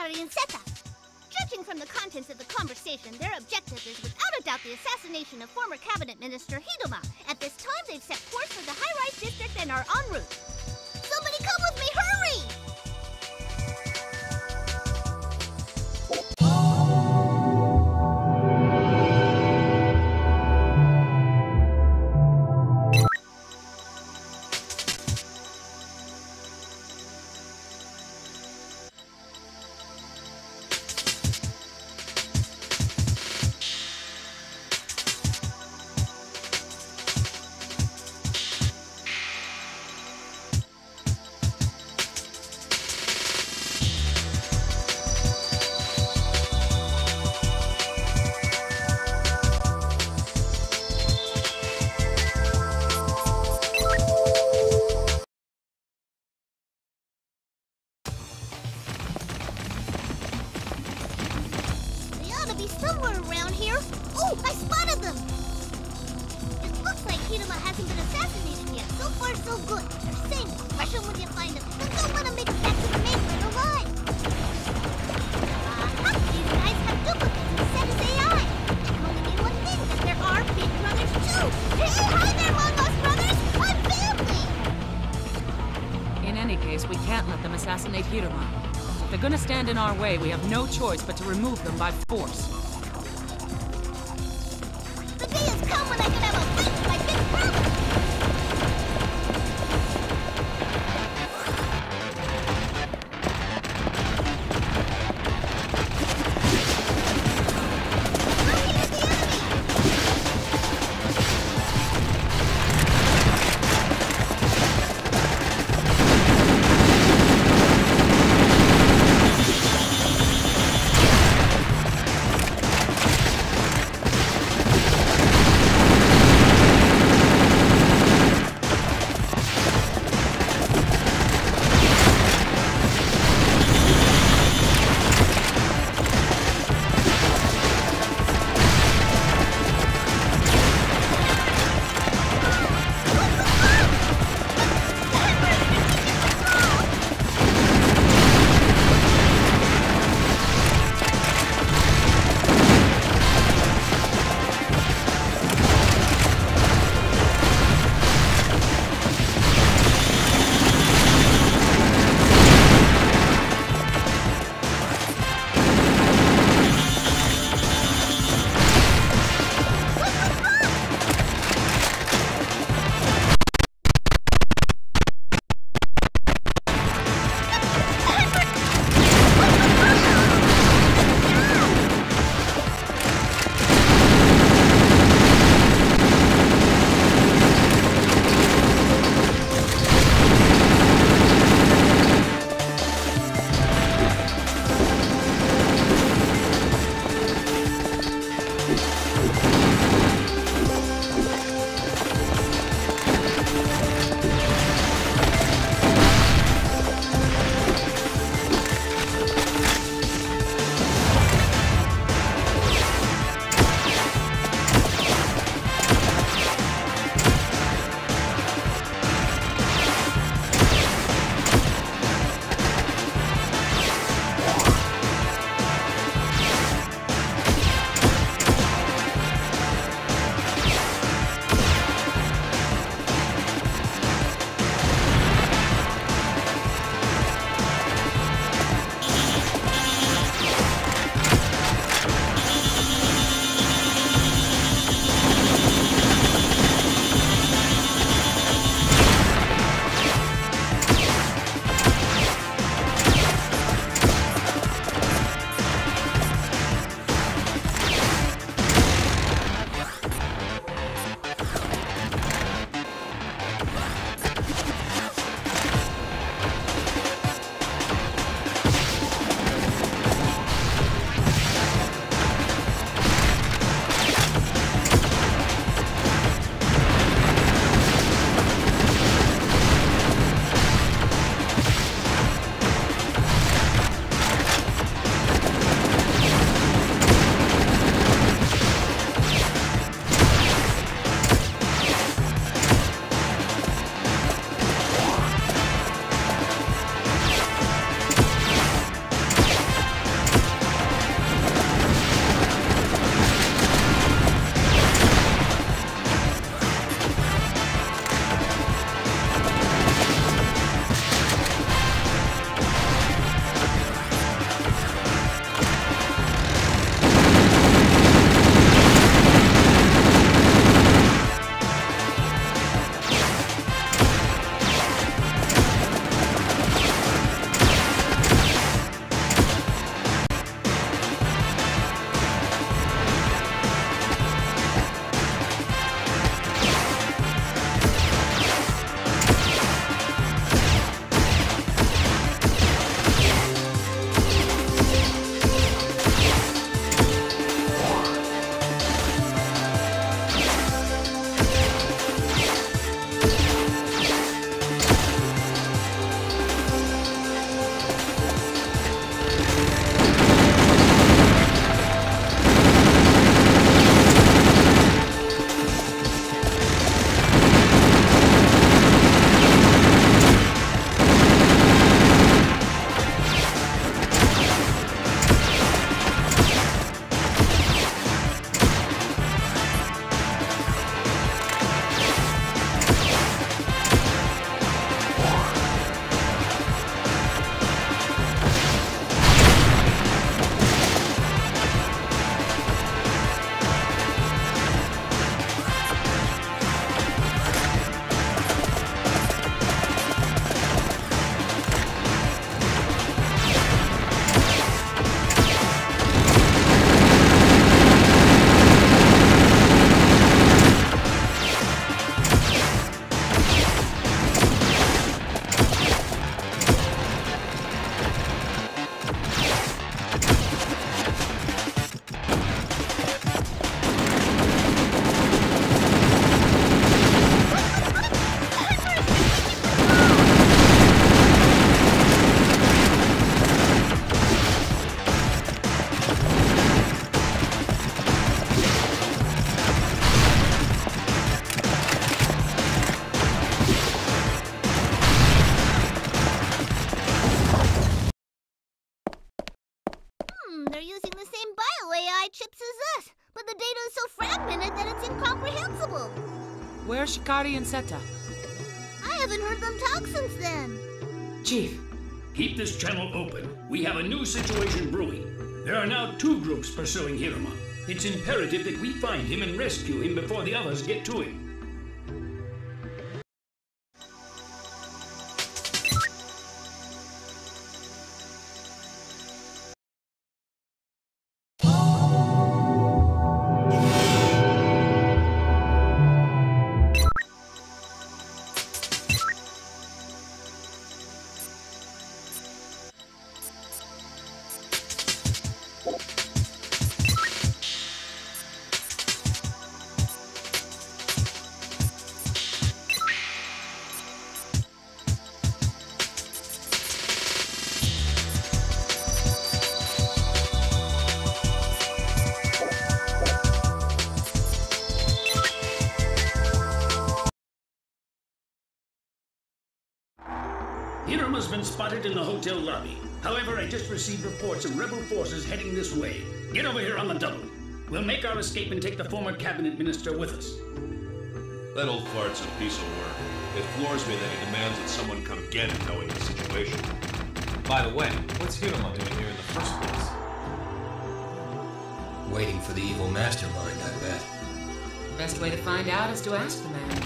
Atari and Seta. Judging from the contents of the conversation, their objective is without a doubt the assassination of former cabinet minister Hidoma. At this time, they've set course for the high-rise district and are en route. Somebody come with me, hurry! Somewhere around here. Oh, I spotted them! It looks like Hidoma hasn't been assassinated yet. So far, so good. They're saying crush them when you find them. But don't want to make it back to the mainland alive. These guys have duplicates and set as AI. It can only mean one thing, that there are big brothers too. Hey, hi there, long lost brothers! I'm family! In any case, we can't let them assassinate Hidoma. If they're gonna stand in our way, we have no choice but to remove them by force. The day has come when I can have a fight with my big brother! Looking at the enemy! they're using the same bio-AI chips as us, but the data is so fragmented that it's incomprehensible. Where's Shikari and Seta? I haven't heard them talk since then. Chief. Keep this channel open. We have a new situation brewing. There are now 2 groups pursuing Hiruma. It's imperative that we find him and rescue him before the others get to him. Hiruma's been spotted in the hotel lobby. However, I just received reports of rebel forces heading this way. Get over here on the double. We'll make our escape and take the former cabinet minister with us. That old fart's a piece of work. It floors me that he demands that someone come get him knowing the situation. By the way, what's Hiruma doing here in the first place? Waiting for the evil mastermind, I bet. The best way to find out is to ask the man.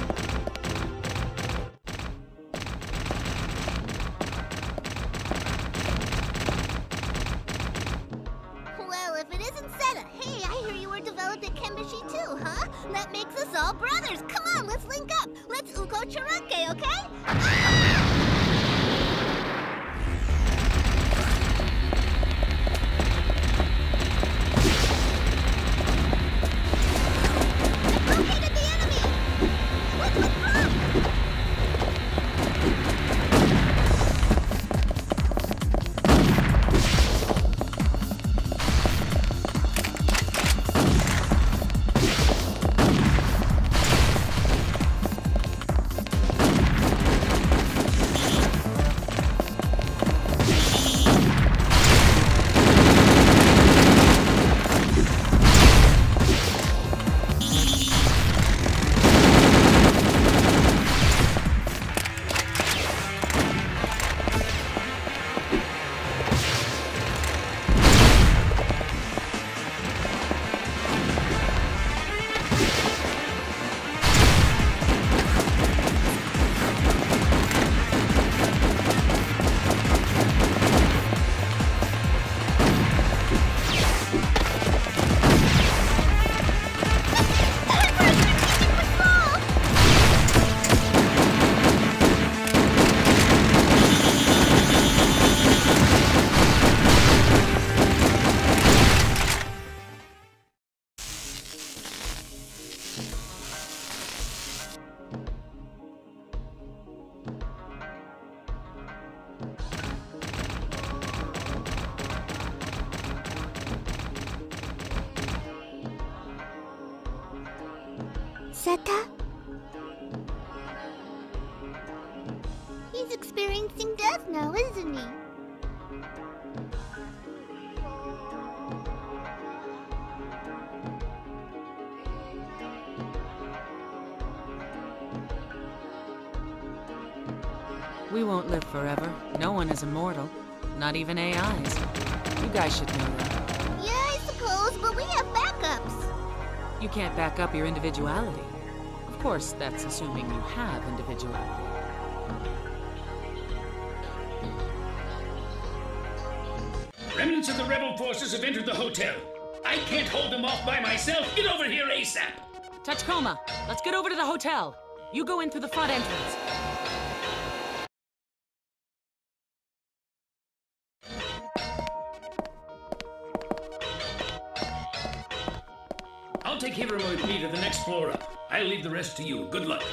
Well, if it isn't Seta, hey, I hear you were developed at Kenbishi too, huh? That makes us all brothers. Come on, let's link up. Let's Uko Charake, okay? Seta? He's experiencing death now, isn't he? We won't live forever. No one is immortal. Not even AIs. You guys should know that. Yeah, I suppose, but we have backups. You can't back up your individuality. Of course, that's assuming you have individuality. Remnants of the rebel forces have entered the hotel. I can't hold them off by myself. Get over here ASAP. Tachikoma, let's get over to the hotel. You go in through the front entrance. I'll take Hiruma with me to the next floor up. I'll leave the rest to you. Good luck.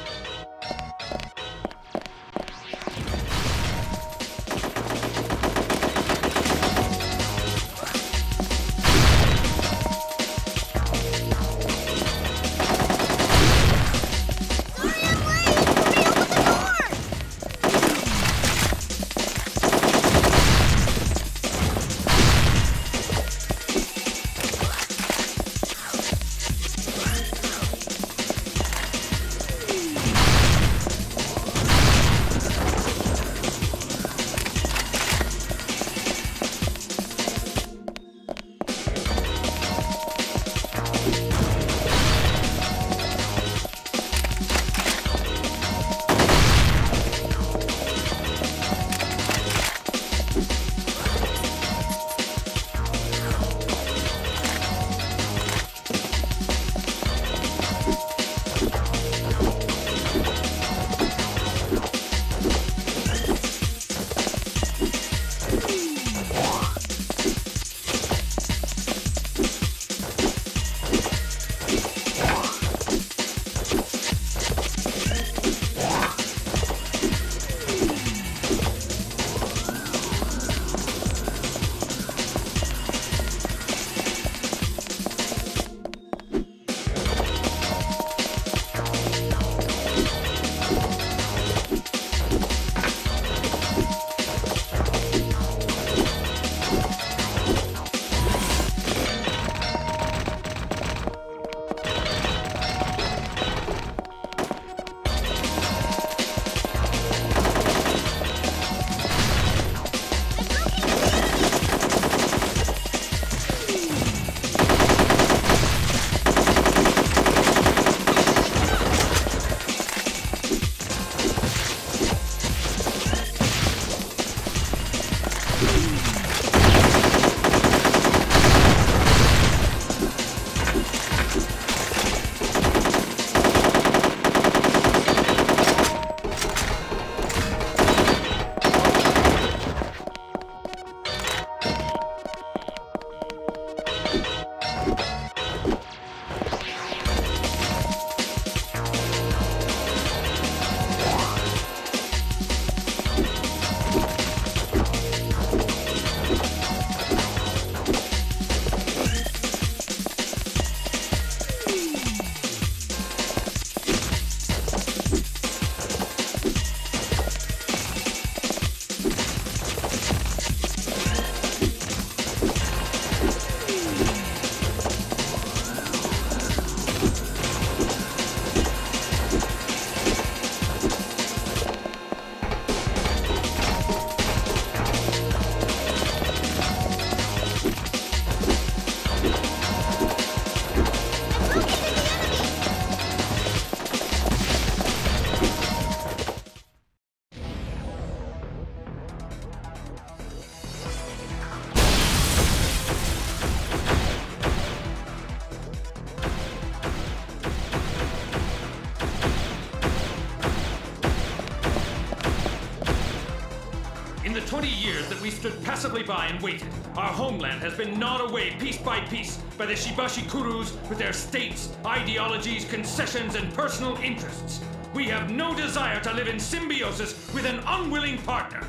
stood passively by and waited. Our homeland has been gnawed away piece by piece by the Shibashi Kurus with their states, ideologies, concessions, and personal interests. We have no desire to live in symbiosis with an unwilling partner.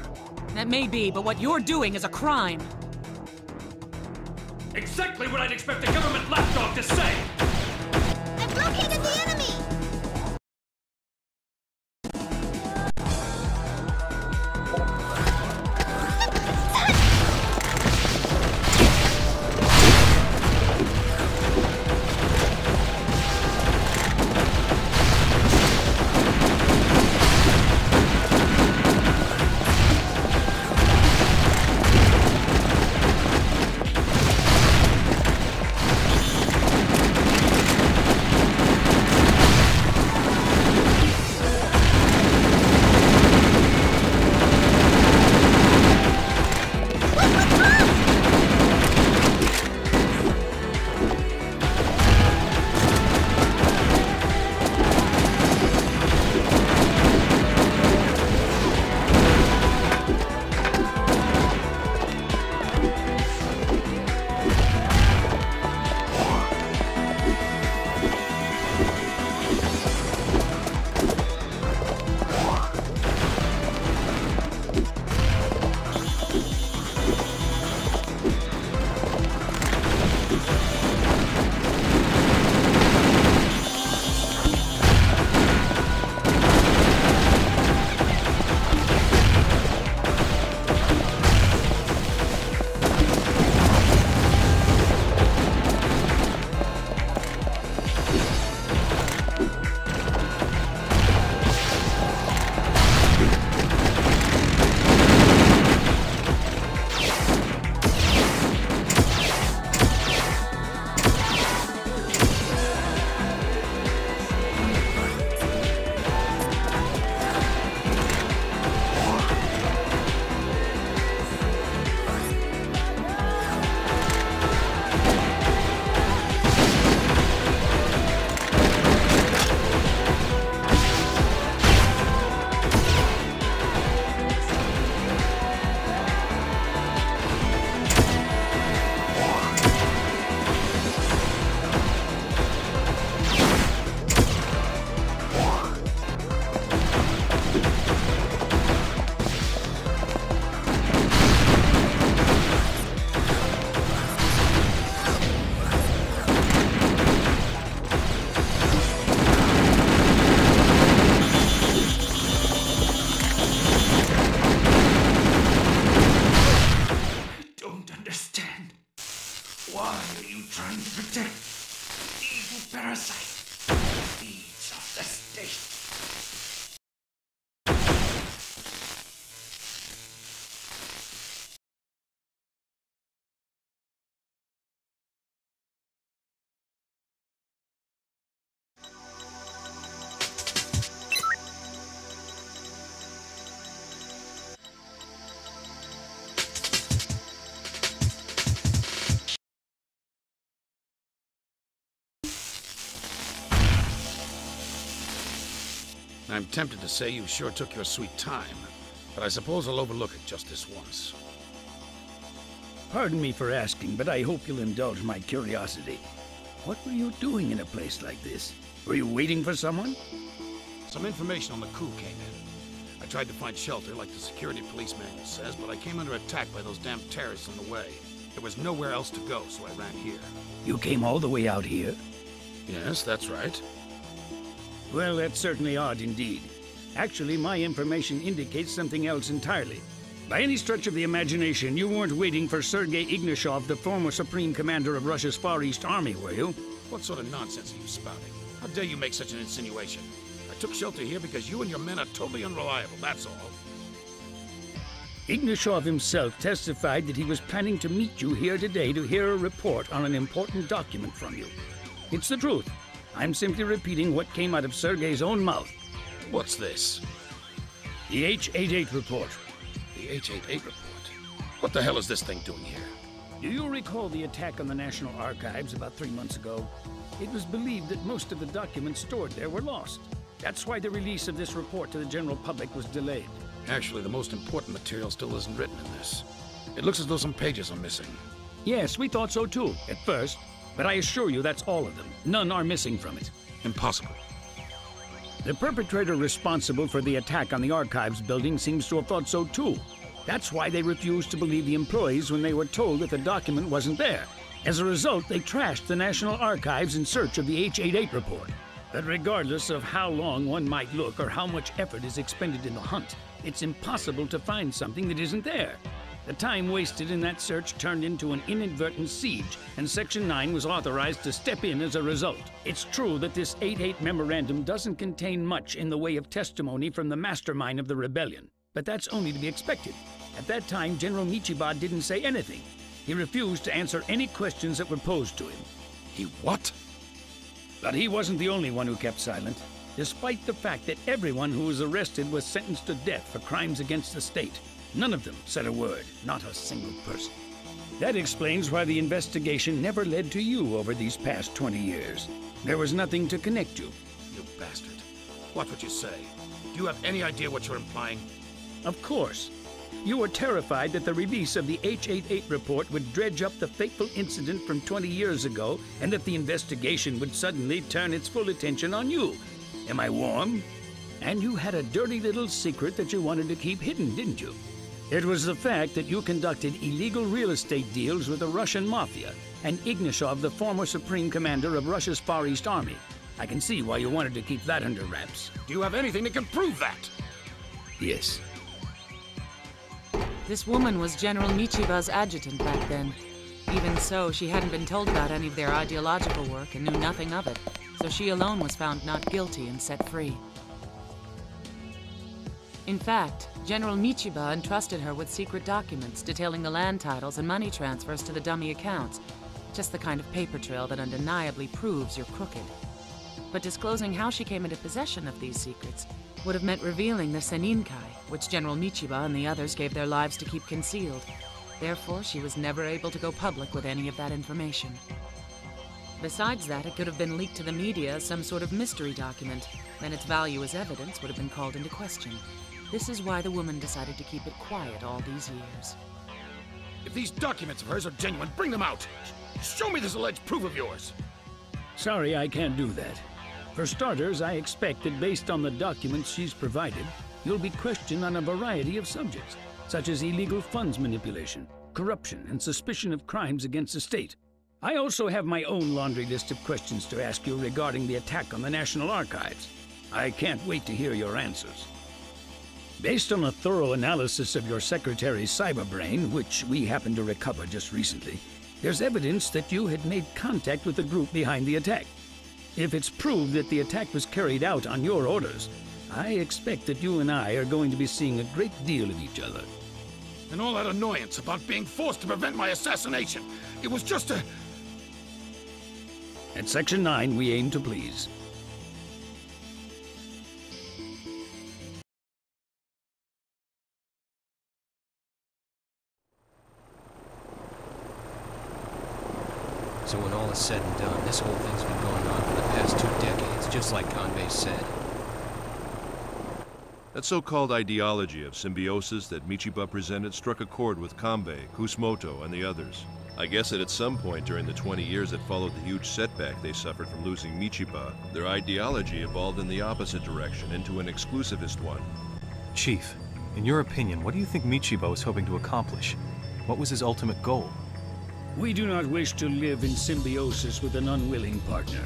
That may be, but what you're doing is a crime. Exactly what I'd expect a government lapdog to say! I've located the enemy! I'm tempted to say you sure took your sweet time, but I suppose I'll overlook it just this once. Pardon me for asking, but I hope you'll indulge my curiosity. What were you doing in a place like this? Were you waiting for someone? Some information on the coup came in. I tried to find shelter, like the security police manual says, but I came under attack by those damn terrorists in the way. There was nowhere else to go, so I ran here. You came all the way out here? Yes, that's right. Well, that's certainly odd indeed. Actually, my information indicates something else entirely. By any stretch of the imagination, you weren't waiting for Sergei Ignashov, the former Supreme Commander of Russia's Far East Army, were you? What sort of nonsense are you spouting? How dare you make such an insinuation? I took shelter here because you and your men are totally unreliable, that's all. Ignashov himself testified that he was planning to meet you here today to hear a report on an important document from you. It's the truth. I'm simply repeating what came out of Sergei's own mouth. What's this? The H-88 report. The H-88 report? What the hell is this thing doing here? Do you recall the attack on the National Archives about 3 months ago? It was believed that most of the documents stored there were lost. That's why the release of this report to the general public was delayed. Actually, the most important material still isn't written in this. It looks as though some pages are missing. Yes, we thought so too, at first. But I assure you that's all of them. None are missing from it. Impossible. The perpetrator responsible for the attack on the archives building seems to have thought so too. That's why they refused to believe the employees when they were told that the document wasn't there. As a result, they trashed the National Archives in search of the H-88 report. But regardless of how long one might look or how much effort is expended in the hunt, it's impossible to find something that isn't there. The time wasted in that search turned into an inadvertent siege, and Section 9 was authorized to step in as a result. It's true that this 8-8 memorandum doesn't contain much in the way of testimony from the mastermind of the rebellion, but that's only to be expected. At that time, General Michiba didn't say anything. He refused to answer any questions that were posed to him. He what? But he wasn't the only one who kept silent, despite the fact that everyone who was arrested was sentenced to death for crimes against the state. None of them said a word, not a single person. That explains why the investigation never led to you over these past 20 years. There was nothing to connect you. You bastard. What would you say? Do you have any idea what you're implying? Of course. You were terrified that the release of the H-88 report would dredge up the fateful incident from 20 years ago, and that the investigation would suddenly turn its full attention on you. Am I warm? And you had a dirty little secret that you wanted to keep hidden, didn't you? It was the fact that you conducted illegal real estate deals with the Russian mafia, and Ignashov, the former Supreme Commander of Russia's Far East Army. I can see why you wanted to keep that under wraps. Do you have anything that can prove that? Yes. This woman was General Michiba's adjutant back then. Even so, she hadn't been told about any of their ideological work and knew nothing of it, so she alone was found not guilty and set free. In fact, General Michiba entrusted her with secret documents detailing the land titles and money transfers to the dummy accounts. Just the kind of paper trail that undeniably proves you're crooked. But disclosing how she came into possession of these secrets would have meant revealing the Seninkai, which General Michiba and the others gave their lives to keep concealed. Therefore, she was never able to go public with any of that information. Besides that, it could have been leaked to the media as some sort of mystery document. Then its value as evidence would have been called into question. This is why the woman decided to keep it quiet all these years. If these documents of hers are genuine, bring them out! Show me this alleged proof of yours! Sorry, I can't do that. For starters, I expect that based on the documents she's provided, you'll be questioned on a variety of subjects, such as illegal funds manipulation, corruption, and suspicion of crimes against the state. I also have my own laundry list of questions to ask you regarding the attack on the National Archives. I can't wait to hear your answers. Based on a thorough analysis of your secretary's cyberbrain, which we happened to recover just recently, there's evidence that you had made contact with the group behind the attack. If it's proved that the attack was carried out on your orders, I expect that you and I are going to be seeing a great deal of each other. And all that annoyance about being forced to prevent my assassination, it was just a... At Section 9, we aim to please. So when all is said and done, this whole thing's been going on for the past 2 decades, just like Kanbei said. That so-called ideology of symbiosis that Michiba presented struck a chord with Kanbei, Kusumoto, and the others. I guess that at some point during the 20 years that followed the huge setback they suffered from losing Michiba, their ideology evolved in the opposite direction, into an exclusivist one. Chief, in your opinion, what do you think Michiba was hoping to accomplish? What was his ultimate goal? We do not wish to live in symbiosis with an unwilling partner.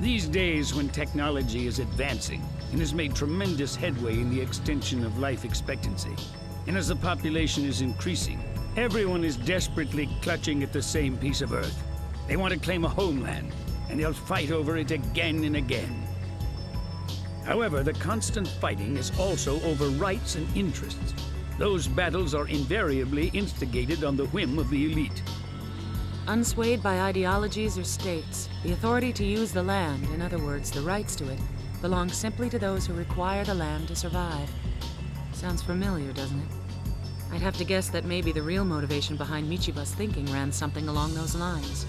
These days, when technology is advancing and has made tremendous headway in the extension of life expectancy, and as the population is increasing, everyone is desperately clutching at the same piece of Earth. They want to claim a homeland, and they'll fight over it again and again. However, the constant fighting is also over rights and interests. Those battles are invariably instigated on the whim of the elite. Unswayed by ideologies or states, the authority to use the land, in other words, the rights to it, belongs simply to those who require the land to survive. Sounds familiar, doesn't it? I'd have to guess that maybe the real motivation behind Michiba's thinking ran something along those lines.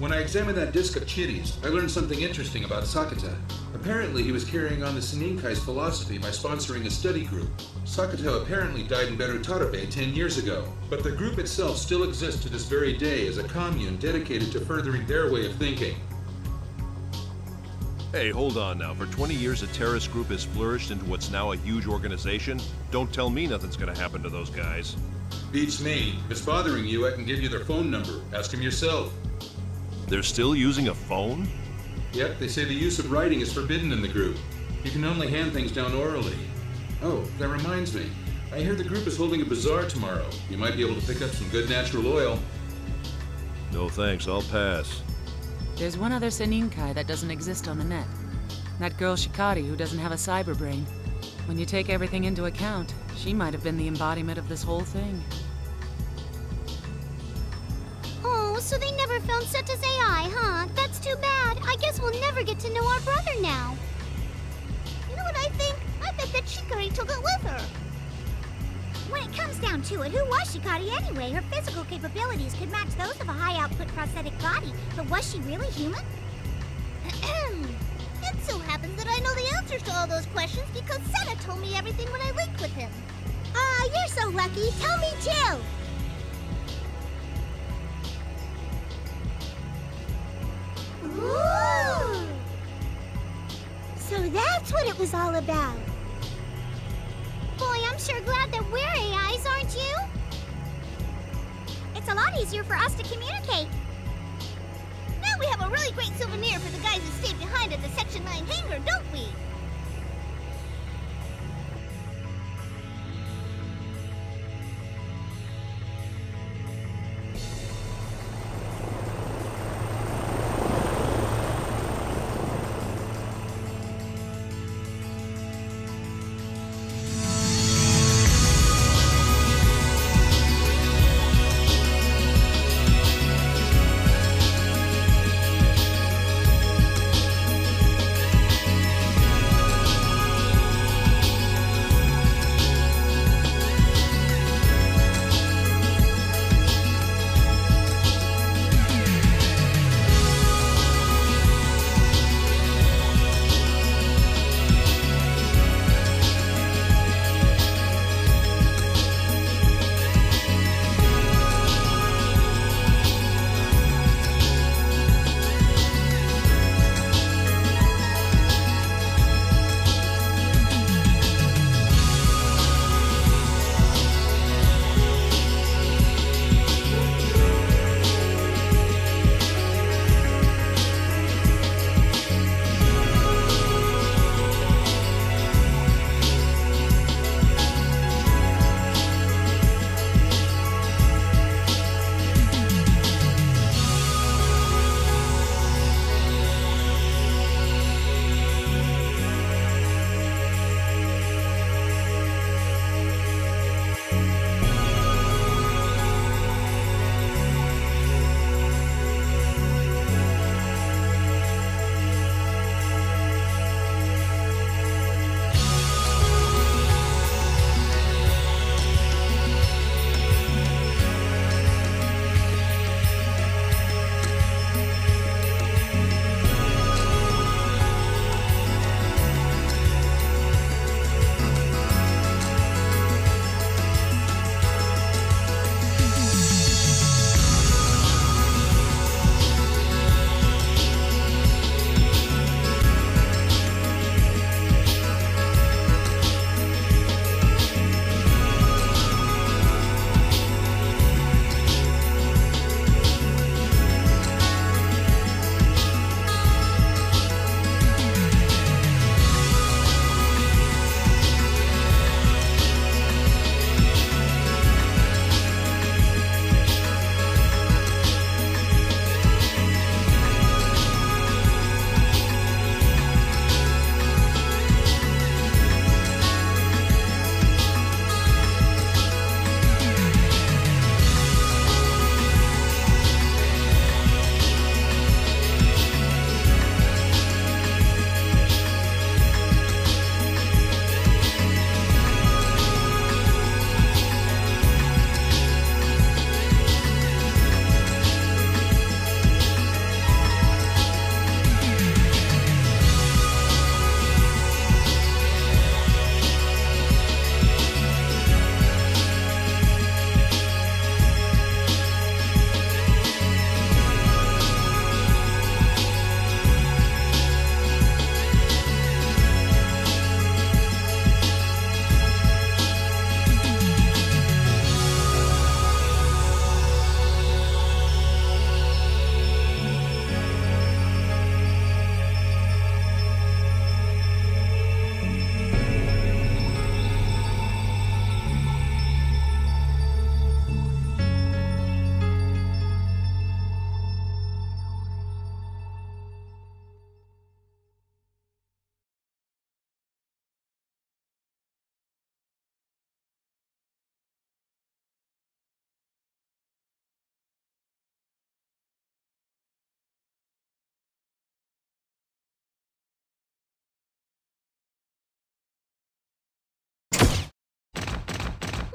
When I examined that disc of chitties, I learned something interesting about Sakata. Apparently, he was carrying on the Seninkai's philosophy by sponsoring a study group. Sakata apparently died in Berutarabe 10 years ago, but the group itself still exists to this very day as a commune dedicated to furthering their way of thinking. Hey, hold on now. For 20 years, a terrorist group has flourished into what's now a huge organization? Don't tell me nothing's gonna happen to those guys. Beats me. If it's bothering you, I can give you their phone number. Ask them yourself. They're still using a phone? Yep, they say the use of writing is forbidden in the group. You can only hand things down orally. Oh, that reminds me. I hear the group is holding a bazaar tomorrow. You might be able to pick up some good natural oil. No thanks, I'll pass. There's one other Seninkai that doesn't exist on the net. That girl Shikari who doesn't have a cyber brain. When you take everything into account, she might have been the embodiment of this whole thing. Oh, so they never found Seta's AI, huh? That's too bad. I guess we'll never get to know our brother now. You know what I think? I bet that Shikari took it with her. When it comes down to it, who was Shikari anyway? Her physical capabilities could match those of a high-output prosthetic body, but was she really human? It so happens that I know the answers to all those questions because Seta told me everything when I linked with him. Ah, you're so lucky. Tell me too. Ooh! So that's what it was all about. Boy, I'm sure glad that we're AIs, aren't you? It's a lot easier for us to communicate. Now we have a really great souvenir for the guys who stayed behind at the Section 9 hangar, don't we?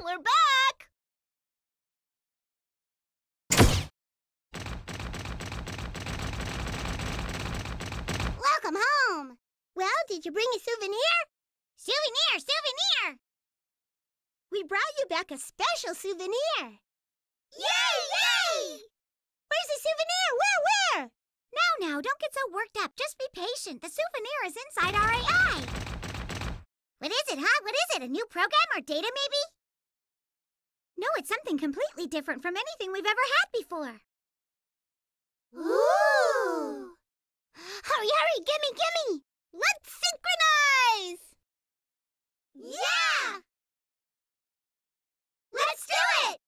we're back! Welcome home! Well, did you bring a souvenir? Souvenir! Souvenir! We brought you back a special souvenir! Yay! Yay! Where's the souvenir? Where? Now, don't get so worked up. Just be patient. The souvenir is inside our AI. What is it, huh? What is it? A new program or data, maybe? No, it's something completely different from anything we've ever had before. Ooh! Hurry, gimme! Let's synchronize! Yeah! Let's do it!